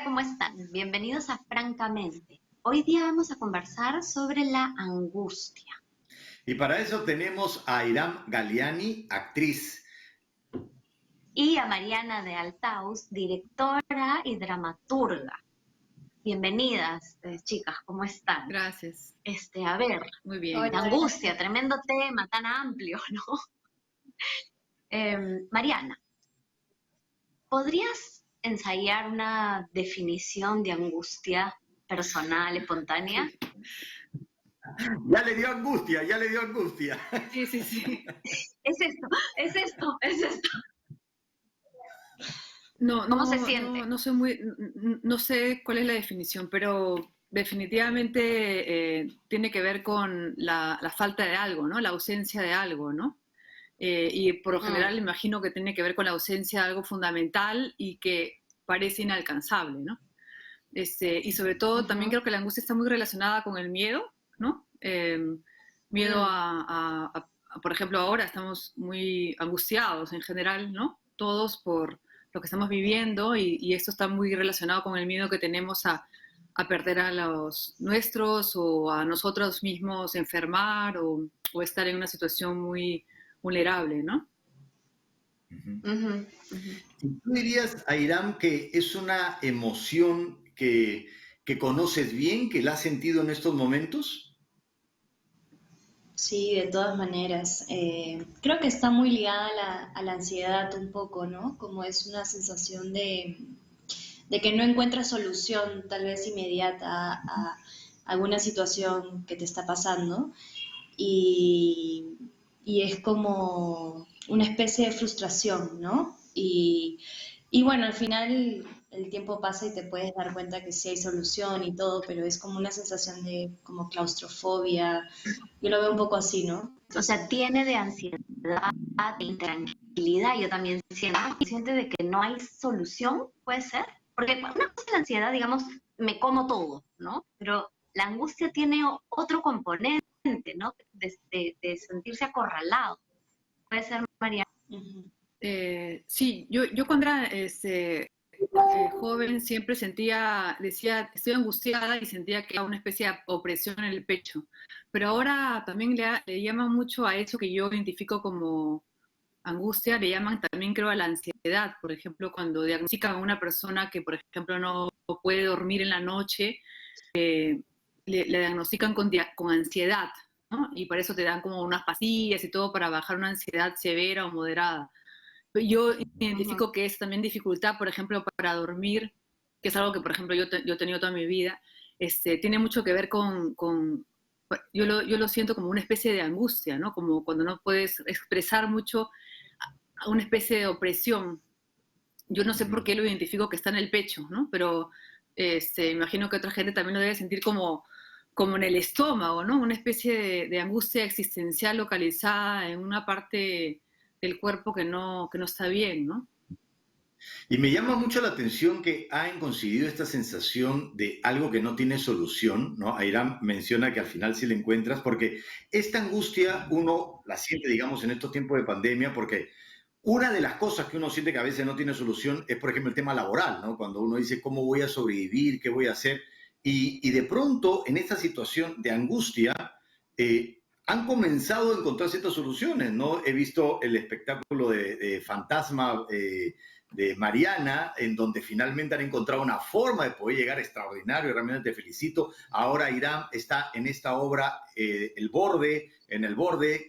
¿cómo están? Bienvenidos a Francamente. Hoy día vamos a conversar sobre la angustia. Y para eso tenemos a Iram Galiani, actriz. Y a Mariana de Altaus, directora y dramaturga. Bienvenidas, chicas, ¿cómo están? Gracias. A ver, Muy bien. la angustia, tremendo tema, tan amplio, ¿no? Mariana, ¿podrías ensayar una definición de angustia personal, espontánea? Ya le dio angustia, ya le dio angustia. Sí. Es esto. No, ¿Cómo se siente? no sé cuál es la definición, pero definitivamente tiene que ver con la falta de algo, ¿no? La ausencia de algo, ¿no? Y por lo general imagino que tiene que ver con la ausencia de algo fundamental y que parece inalcanzable, ¿no? Y sobre todo también creo que la angustia está muy relacionada con el miedo, ¿no? Miedo por ejemplo, ahora estamos muy angustiados en general, ¿no? Todos por lo que estamos viviendo y esto está muy relacionado con el miedo que tenemos a perder a los nuestros o a nosotros mismos enfermar o estar en una situación muy vulnerable, ¿no? ¿Tú dirías, Airam, que es una emoción que conoces bien, que la has sentido en estos momentos? Sí, de todas maneras. Creo que está muy ligada a la ansiedad un poco, ¿no? Como es una sensación de que no encuentras solución tal vez inmediata a alguna situación que te está pasando y, y es como una especie de frustración, ¿no? Y bueno, al final el tiempo pasa y te puedes dar cuenta que sí hay solución y todo, pero es como una sensación de como claustrofobia. Yo lo veo un poco así, ¿no? O sea, tiene de ansiedad, de intranquilidad. Yo también siento consciente de que no hay solución, puede ser. Porque una cosa es la ansiedad, digamos, me como todo, ¿no? Pero la angustia tiene otro componente, ¿no? De sentirse acorralado. Puede ser, María. Ujú. Sí, yo cuando era joven siempre decía, estoy angustiada y sentía que era una especie de opresión en el pecho. Pero ahora también le llaman mucho a eso que yo identifico como angustia, le llaman también creo a la ansiedad. Por ejemplo, cuando diagnostican a una persona que, por ejemplo, no puede dormir en la noche, le diagnostican con ansiedad, ¿no? Y por eso te dan como unas pastillas y todo para bajar una ansiedad severa o moderada. Yo identifico que es también dificultad, por ejemplo, para dormir, que es algo que, por ejemplo, yo he tenido toda mi vida, tiene mucho que ver yo lo siento como una especie de angustia, ¿no? Como cuando no puedes expresar mucho, a una especie de opresión. Yo no sé por qué lo identifico que está en el pecho, ¿no? Pero imagino que otra gente también lo debe sentir como en el estómago, ¿no? Una especie de angustia existencial localizada en una parte del cuerpo que no está bien, ¿no? Y me llama mucho la atención que han conseguido esta sensación de algo que no tiene solución, ¿no? Airam menciona que al final sí la encuentras, porque esta angustia uno la siente, digamos, en estos tiempos de pandemia, porque una de las cosas que uno siente que a veces no tiene solución es, por ejemplo, el tema laboral, ¿no? Cuando uno dice, ¿cómo voy a sobrevivir? ¿Qué voy a hacer? Y de pronto, en esta situación de angustia, han comenzado a encontrar ciertas soluciones, ¿no? He visto el espectáculo de Fantasma de Mariana, en donde finalmente han encontrado una forma de poder llegar extraordinario, realmente te felicito. Ahora Irán está en esta obra, en el borde,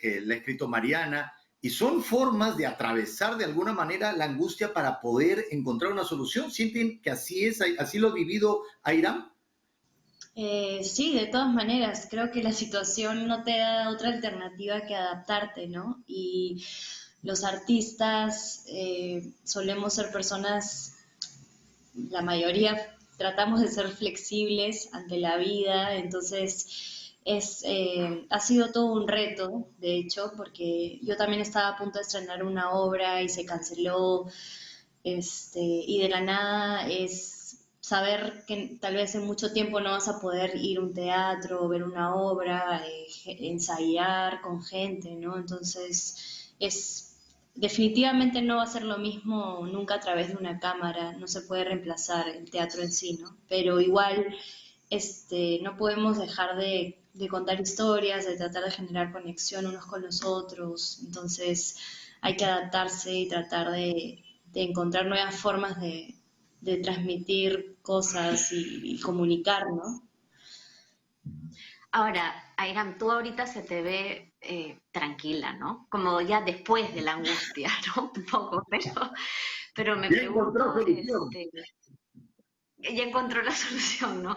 que la ha escrito Mariana, y son formas de atravesar de alguna manera la angustia para poder encontrar una solución. ¿Sienten que así es, así lo ha vivido Airam? Sí, de todas maneras, creo que la situación no te da otra alternativa que adaptarte, ¿no? Y los artistas solemos ser personas, la mayoría tratamos de ser flexibles ante la vida, entonces ha sido todo un reto, de hecho, porque yo también estaba a punto de estrenar una obra y se canceló, y de la nada es saber que tal vez en mucho tiempo no vas a poder ir a un teatro, ver una obra, ensayar con gente, ¿no? Entonces definitivamente no va a ser lo mismo nunca a través de una cámara, no se puede reemplazar el teatro en sí, ¿no? Pero igual no podemos dejar de contar historias, de tratar de generar conexión unos con los otros, entonces hay que adaptarse y tratar de encontrar nuevas formas de transmitir cosas y comunicar, ¿no? Ahora, Airam, tú ahorita se te ve tranquila, ¿no? Como ya después de la angustia, ¿no? Un poco, pero me Ya encontró pregunto, solución. ya encontró la solución, ¿no?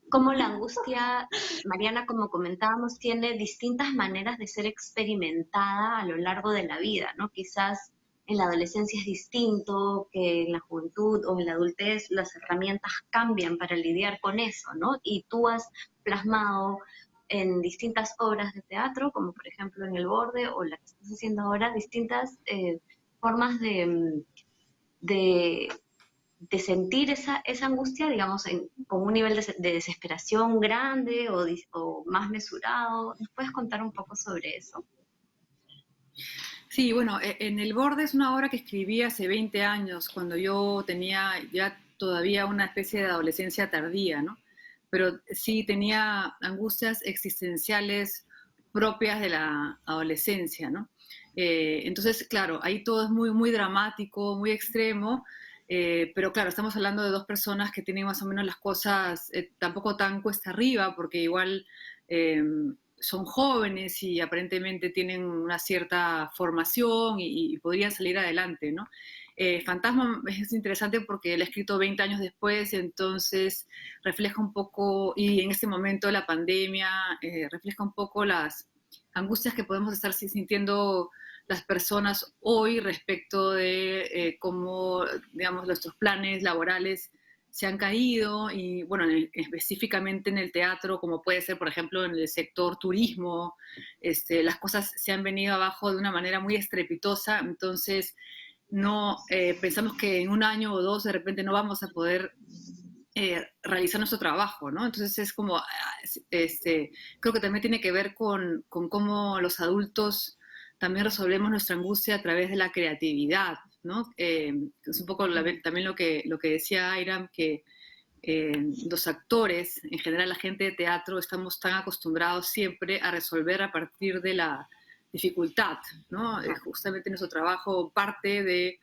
Cómo la angustia, Mariana, como comentábamos, tiene distintas maneras de ser experimentada a lo largo de la vida, ¿no? Quizás en la adolescencia es distinto que en la juventud o en la adultez, las herramientas cambian para lidiar con eso, ¿no? Y tú has plasmado en distintas obras de teatro, como por ejemplo en El Borde o la que estás haciendo ahora, distintas formas de de sentir esa angustia, digamos, con un nivel de desesperación grande o más mesurado. ¿Nos puedes contar un poco sobre eso? Sí, bueno, en El Borde es una obra que escribí hace 20 años, cuando yo tenía ya todavía una especie de adolescencia tardía, ¿no? Pero sí tenía angustias existenciales propias de la adolescencia, ¿no? Entonces, claro, ahí todo es muy, muy dramático, muy extremo, pero claro, estamos hablando de dos personas que tienen más o menos las cosas tampoco tan cuesta arriba, porque igual eh, son jóvenes y aparentemente tienen una cierta formación y podrían salir adelante, ¿no? Fantasma es interesante porque él ha escrito 20 años después, entonces refleja un poco, y en este momento de la pandemia, refleja un poco las angustias que podemos estar sintiendo las personas hoy respecto de cómo, digamos, nuestros planes laborales se han caído y, bueno, específicamente en el teatro, como puede ser, por ejemplo, en el sector turismo, las cosas se han venido abajo de una manera muy estrepitosa, entonces no pensamos que en un año o dos de repente no vamos a poder realizar nuestro trabajo, ¿no? Entonces es como, creo que también tiene que ver con cómo los adultos también resolvemos nuestra angustia a través de la creatividad, ¿no? Es un poco también lo que decía Airam, que los actores, en general la gente de teatro, estamos tan acostumbrados siempre a resolver a partir de la dificultad, ¿no? Justamente nuestro trabajo parte de,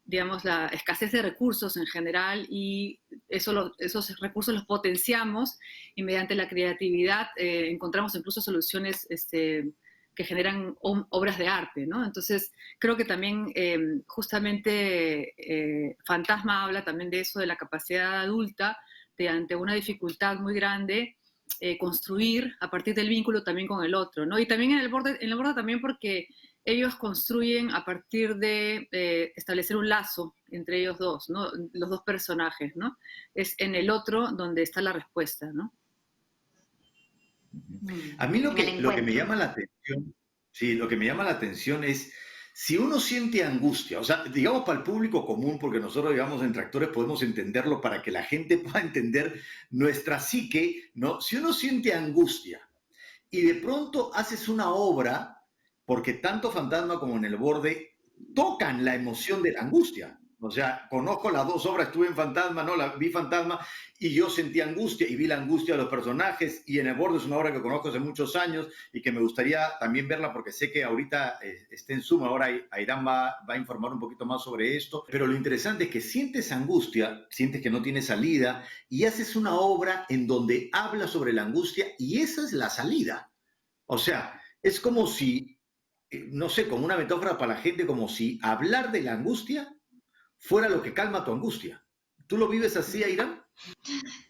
digamos, la escasez de recursos en general y esos recursos los potenciamos y mediante la creatividad encontramos incluso soluciones que generan obras de arte, ¿no? Entonces, creo que también justamente Fantasma habla también de eso, de la capacidad adulta de ante una dificultad muy grande construir a partir del vínculo también con el otro, ¿no? Y también en El Borde también porque ellos construyen a partir de establecer un lazo entre ellos dos, ¿no? Los dos personajes, ¿no? Es en el otro donde está la respuesta, ¿no? A mí En el lo que me encuentro. llama la atención, sí, lo que me llama la atención es si uno siente angustia, o sea, digamos para el público común, porque nosotros, digamos, entre actores podemos entenderlo para que la gente pueda entender nuestra psique, ¿no? Si uno siente angustia y de pronto haces una obra, porque tanto Fantasma como en El Borde tocan la emoción de la angustia. O sea, conozco las dos obras, estuve en Fantasma, no, vi Fantasma y yo sentí angustia y vi la angustia de los personajes y en El Borde es una obra que conozco hace muchos años y que me gustaría también verla porque sé que ahorita está en Zoom, ahora Airam va a informar un poquito más sobre esto, pero lo interesante es que sientes angustia, sientes que no tiene salida y haces una obra en donde habla sobre la angustia y esa es la salida. O sea, es como si, no sé, como una metáfora para la gente, como si hablar de la angustia fuera lo que calma tu angustia. ¿Tú lo vives así, Airam?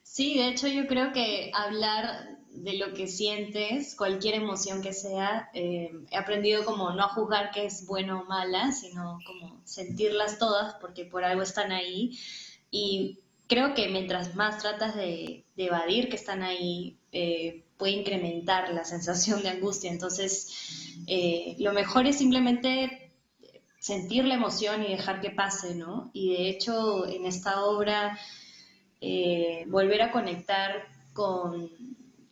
Sí, de hecho yo creo que hablar de lo que sientes, cualquier emoción que sea, he aprendido como no a juzgar que es buena o mala, sino como sentirlas todas porque por algo están ahí. Y creo que mientras más tratas de evadir que están ahí, puede incrementar la sensación de angustia. Entonces, lo mejor es simplemente sentir la emoción y dejar que pase, ¿no? Y de hecho, en esta obra volver a conectar con,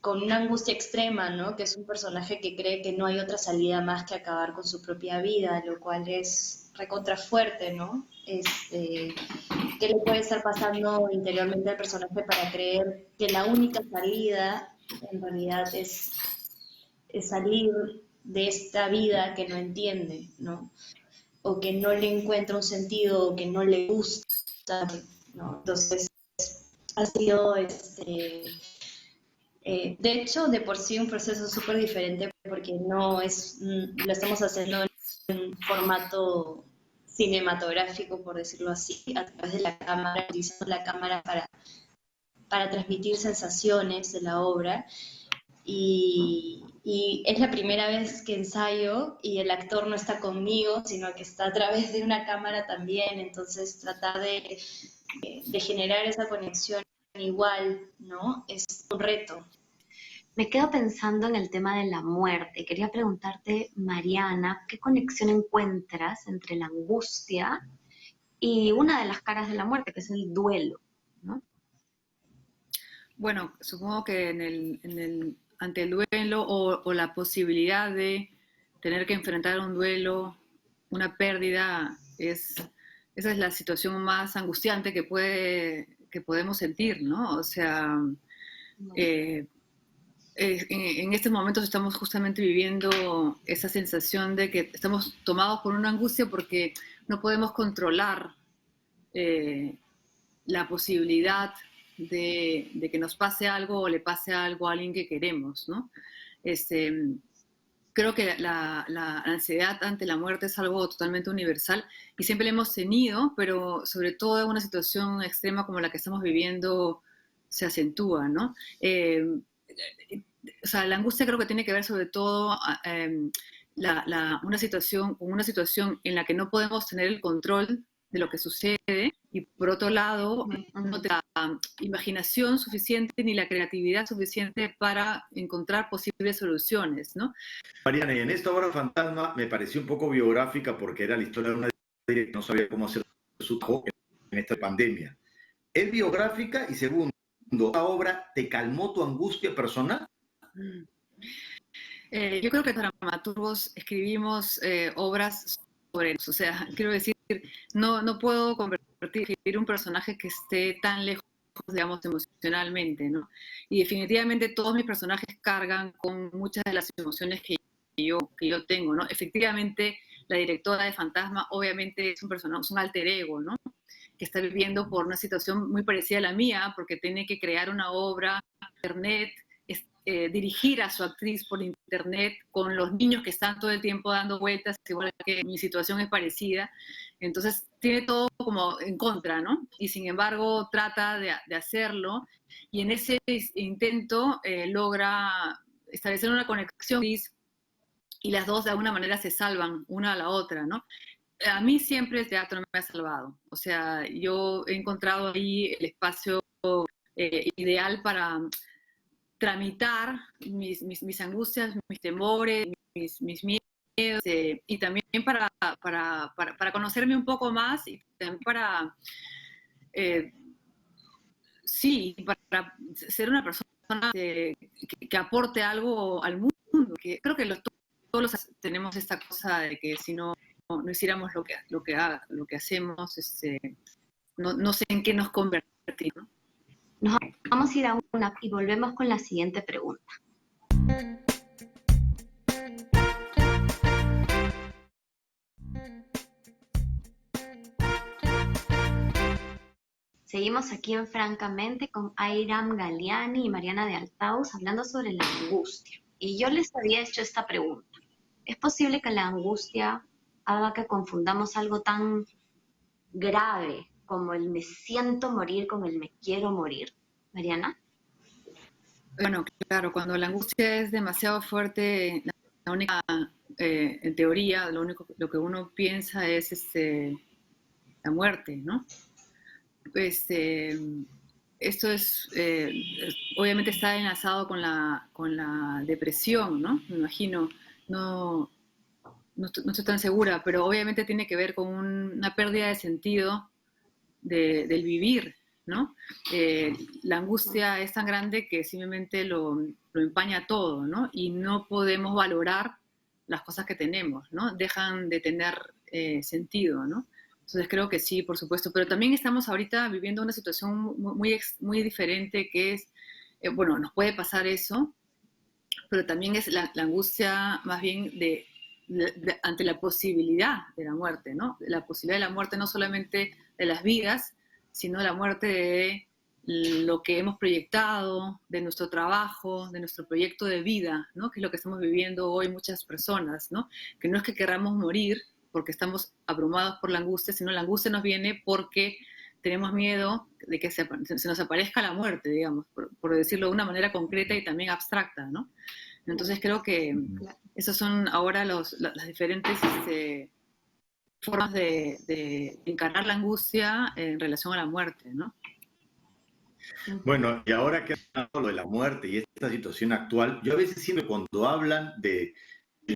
con una angustia extrema, ¿no? Que es un personaje que cree que no hay otra salida más que acabar con su propia vida, lo cual es recontrafuerte, ¿no? ¿Qué le puede estar pasando interiormente al personaje para creer que la única salida en realidad es salir de esta vida que no entiende, ¿no? O que no le encuentra un sentido, o que no le gusta, ¿no? Entonces, ha sido, de hecho, de por sí un proceso súper diferente porque no es, lo estamos haciendo en un formato cinematográfico, por decirlo así, a través de la cámara, utilizando la cámara para transmitir sensaciones de la obra. Y es la primera vez que ensayo y el actor no está conmigo, sino que está a través de una cámara también, entonces tratar de generar esa conexión igual, ¿no? Es un reto. Me quedo pensando en el tema de la muerte. Quería preguntarte, Mariana, ¿qué conexión encuentras entre la angustia y una de las caras de la muerte, que es el duelo, ¿no? Bueno, supongo que ante el duelo o la posibilidad de tener que enfrentar un duelo, una pérdida, esa es la situación más angustiante que podemos sentir, ¿no? O sea, en estos momentos estamos justamente viviendo esa sensación de que estamos tomados por una angustia porque no podemos controlar eh, la posibilidad de que nos pase algo o le pase algo a alguien que queremos, ¿no? Creo que la ansiedad ante la muerte es algo totalmente universal y siempre la hemos tenido, pero sobre todo en una situación extrema como la que estamos viviendo se acentúa, ¿no? O sea, la angustia creo que tiene que ver sobre todo una situación en la que no podemos tener el control de lo que sucede y por otro lado no te da imaginación suficiente ni la creatividad suficiente para encontrar posibles soluciones, ¿no? Mariana, y en esta obra Fantasma me pareció un poco biográfica porque era la historia de una que no sabía cómo hacer su trabajo en esta pandemia. ¿Es biográfica? Y segundo, ¿esta obra te calmó tu angustia personal? Yo creo que dramaturgos escribimos obras sobre eso. O sea, quiero decir, no puedo escribir un personaje que esté tan lejos, digamos, emocionalmente, ¿no? Y definitivamente todos mis personajes cargan con muchas de las emociones que yo tengo, ¿no? Efectivamente, la directora de Fantasma obviamente es un personaje, es un alter ego, ¿no? Que está viviendo por una situación muy parecida a la mía, porque tiene que crear una obra en internet, dirigir a su actriz por internet con los niños que están todo el tiempo dando vueltas, igual que mi situación es parecida. Entonces tiene todo como en contra, ¿no? Y sin embargo trata de hacerlo y en ese intento logra establecer una conexión y las dos de alguna manera se salvan una a la otra, ¿no? A mí siempre el teatro me ha salvado. O sea, yo he encontrado ahí el espacio ideal para tramitar mis angustias, mis temores, mis miedos, y también para conocerme un poco más y también sí, para ser una persona que aporte algo al mundo. Que creo que todos los tenemos esta cosa de que si no hiciéramos lo que hacemos, no sé en qué nos convertimos, ¿no? Nos vamos a ir a una y volvemos con la siguiente pregunta. Seguimos aquí en Francamente con Airam Galiani y Mariana de Altaus hablando sobre la angustia. Y yo les había hecho esta pregunta. ¿Es posible que la angustia haga que confundamos algo tan grave como el me siento morir con el me quiero morir? Mariana. Bueno, claro, cuando la angustia es demasiado fuerte, la única, en teoría, lo que uno piensa es la muerte, ¿no? Esto obviamente está enlazado con la depresión, ¿no? Me imagino, no estoy tan segura, pero obviamente tiene que ver con una pérdida de sentido del vivir, ¿no? La angustia es tan grande que simplemente lo empaña todo, ¿no? Y no podemos valorar las cosas que tenemos, ¿no? Dejan de tener sentido, ¿no? Entonces creo que sí, por supuesto, pero también estamos ahorita viviendo una situación muy diferente que es, bueno, nos puede pasar eso, pero también es la angustia más bien ante la posibilidad de la muerte, ¿no? La posibilidad de la muerte no solamente de las vidas, sino la muerte de lo que hemos proyectado, de nuestro trabajo, de nuestro proyecto de vida, ¿no? Que es lo que estamos viviendo hoy muchas personas, ¿no? Que no es que queramos morir porque estamos abrumados por la angustia, sino la angustia nos viene porque tenemos miedo de que se nos aparezca la muerte, digamos, por decirlo de una manera concreta y también abstracta, ¿no? Entonces creo que esas son ahora las diferentes formas de encarar la angustia en relación a la muerte, ¿no? Bueno, y ahora que has hablado de la muerte y esta situación actual, yo a veces siento que cuando hablan del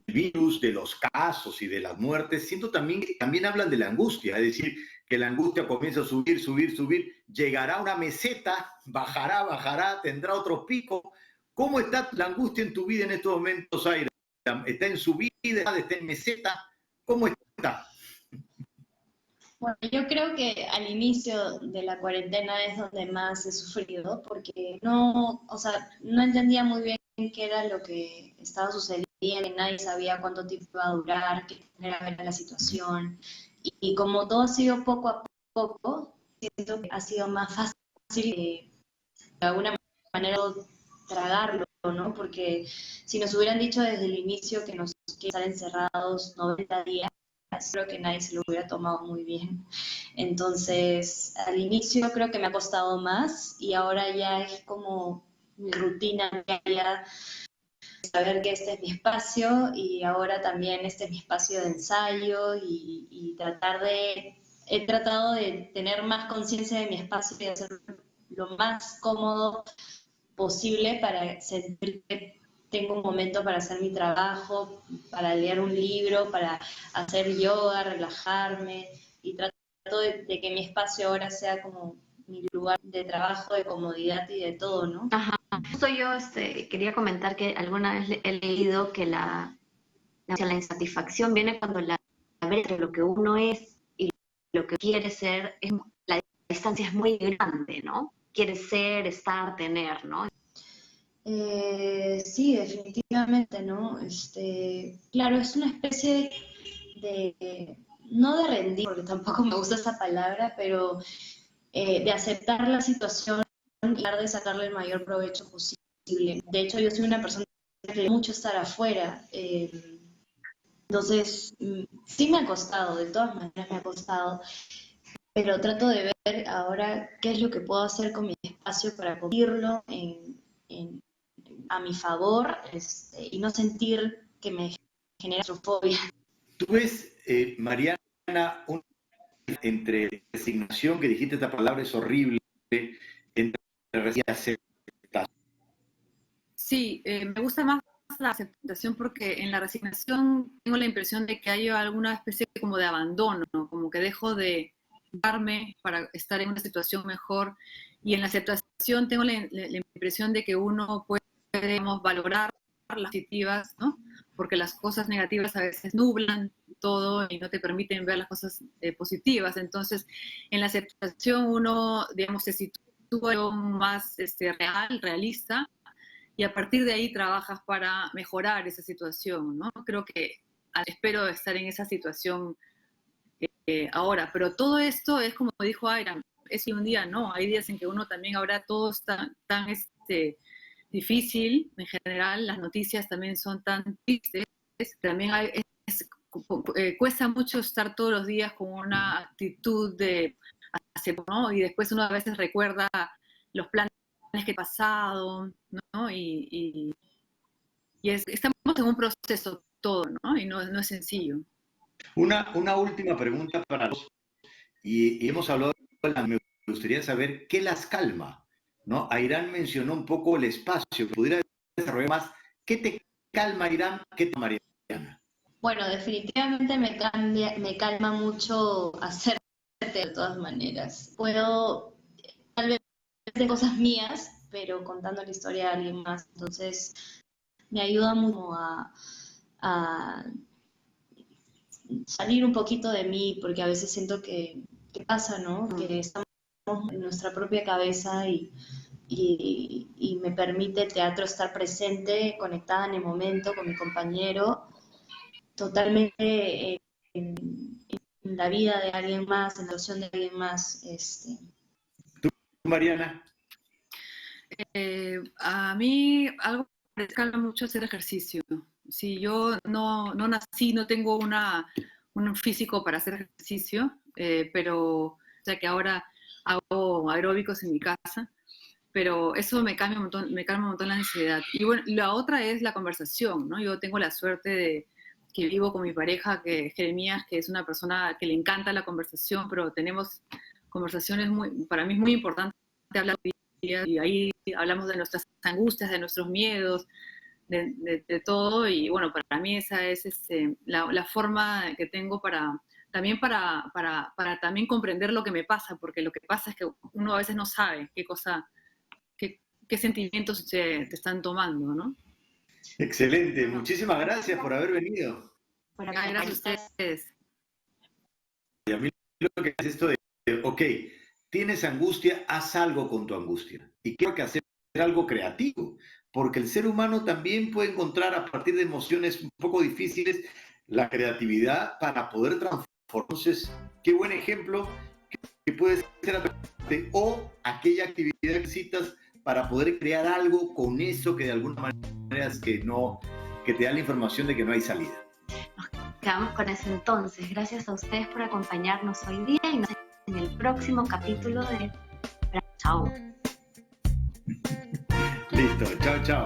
virus, de los casos y de las muertes, siento también que también hablan de la angustia, es decir, que la angustia comienza a subir, subir, subir, llegará a una meseta, bajará, bajará, tendrá otro pico. ¿Cómo está la angustia en tu vida en estos momentos, Aira? ¿Está en subida, está en meseta? ¿Cómo está? Bueno, yo creo que al inicio de la cuarentena es donde más he sufrido, porque no, o sea, no entendía muy bien qué era lo que estaba sucediendo, nadie sabía cuánto tiempo iba a durar, qué era la situación, y como todo ha sido poco a poco, siento que ha sido más fácil de alguna manera tragarlo, ¿no? Porque si nos hubieran dicho desde el inicio que nos quieren estar encerrados 90 días, creo que nadie se lo hubiera tomado muy bien. Entonces, al inicio creo que me ha costado más y ahora ya es como mi rutina diaria, saber que este es mi espacio y ahora también este es mi espacio de ensayo y he tratado de tener más conciencia de mi espacio y de hacer lo más cómodo posible para sentir que tengo un momento para hacer mi trabajo, para leer un libro, para hacer yoga, relajarme y trato de que mi espacio ahora sea como mi lugar de trabajo, de comodidad y de todo, ¿no? Ajá. Justo yo quería comentar que alguna vez he leído que la insatisfacción viene cuando la brecha entre lo que uno es y lo que quiere ser, la distancia es muy grande, ¿no? Quiere ser, estar, tener, ¿no? Sí, definitivamente, ¿no? Claro, es una especie no de rendir, porque tampoco me gusta esa palabra, pero de aceptar la situación y tratar de sacarle el mayor provecho posible. De hecho, yo soy una persona que le mucho estar afuera, entonces sí me ha costado, de todas maneras me ha costado, pero trato de ver ahora qué es lo que puedo hacer con mi espacio para convertirlo a mi favor y no sentir que me genera claustrofobia. Tú ves, Mariana, entre resignación, que dijiste esta palabra es horrible, entre aceptación. Sí, me gusta más la aceptación porque en la resignación tengo la impresión de que hay alguna especie como de abandono, ¿no? Como que dejo de darme para estar en una situación mejor, y en la aceptación tengo la impresión de que uno puede, digamos, valorar las positivas, ¿no? Porque las cosas negativas a veces nublan todo y no te permiten ver las cosas positivas. Entonces, en la aceptación uno, digamos, se sitúa más realista, y a partir de ahí trabajas para mejorar esa situación, ¿no? Creo que espero estar en esa situación ahora, pero todo esto es como dijo Aira, es un día, ¿no? Hay días en que uno también ahora todo está tan difícil, en general las noticias también son tan tristes, también cuesta mucho estar todos los días con una actitud de hacer, ¿no? Y después uno a veces recuerda los planes que he pasado, ¿no? Estamos en un proceso todo, ¿no? Y no es sencillo. Una última pregunta para todos, y hemos hablado me gustaría saber qué las calma, ¿no? Airán mencionó un poco el espacio, ¿pudiera desarrollar más? ¿Qué te calma, Airán? ¿Qué te Mariana? Bueno, definitivamente me calma mucho hacerte de todas maneras. Puedo tal de cosas mías, pero contando la historia de alguien más. Entonces, me ayuda mucho a salir un poquito de mí, porque a veces siento que pasa, ¿no? Que estamos en nuestra propia cabeza y me permite el teatro estar presente, conectada en el momento con mi compañero, totalmente en la vida de alguien más, en la opción de alguien más. Mariana. A mí algo que me escala mucho hacer ejercicio. Si yo no nací, no tengo un físico para hacer ejercicio, pero o sea que ahora hago aeróbicos en mi casa, pero eso me calma un montón la ansiedad. Y bueno, la otra es la conversación, ¿no? Yo tengo la suerte de que vivo con mi pareja, que es Jeremías, que es una persona que le encanta la conversación, pero tenemos conversaciones para mí es muy importante hablar y ahí hablamos de nuestras angustias, de nuestros miedos, de todo, y bueno, para mí esa es la forma que tengo para también comprender lo que me pasa, porque lo que pasa es que uno a veces no sabe qué sentimientos te están tomando, ¿no? Excelente, muchísimas gracias por haber venido. Gracias a ustedes. Y a mí lo que es esto de, ok, tienes angustia, haz algo con tu angustia. Y creo que hacer algo creativo, porque el ser humano también puede encontrar a partir de emociones un poco difíciles la creatividad para poder transformar. Entonces, qué buen ejemplo que puede ser o aquella actividad que necesitas para poder crear algo con eso que de alguna manera es que te da la información de que no hay salida. Nos quedamos con eso entonces. Gracias a ustedes por acompañarnos hoy día y nos vemos en el próximo capítulo de Chao. Listo, chao, chao.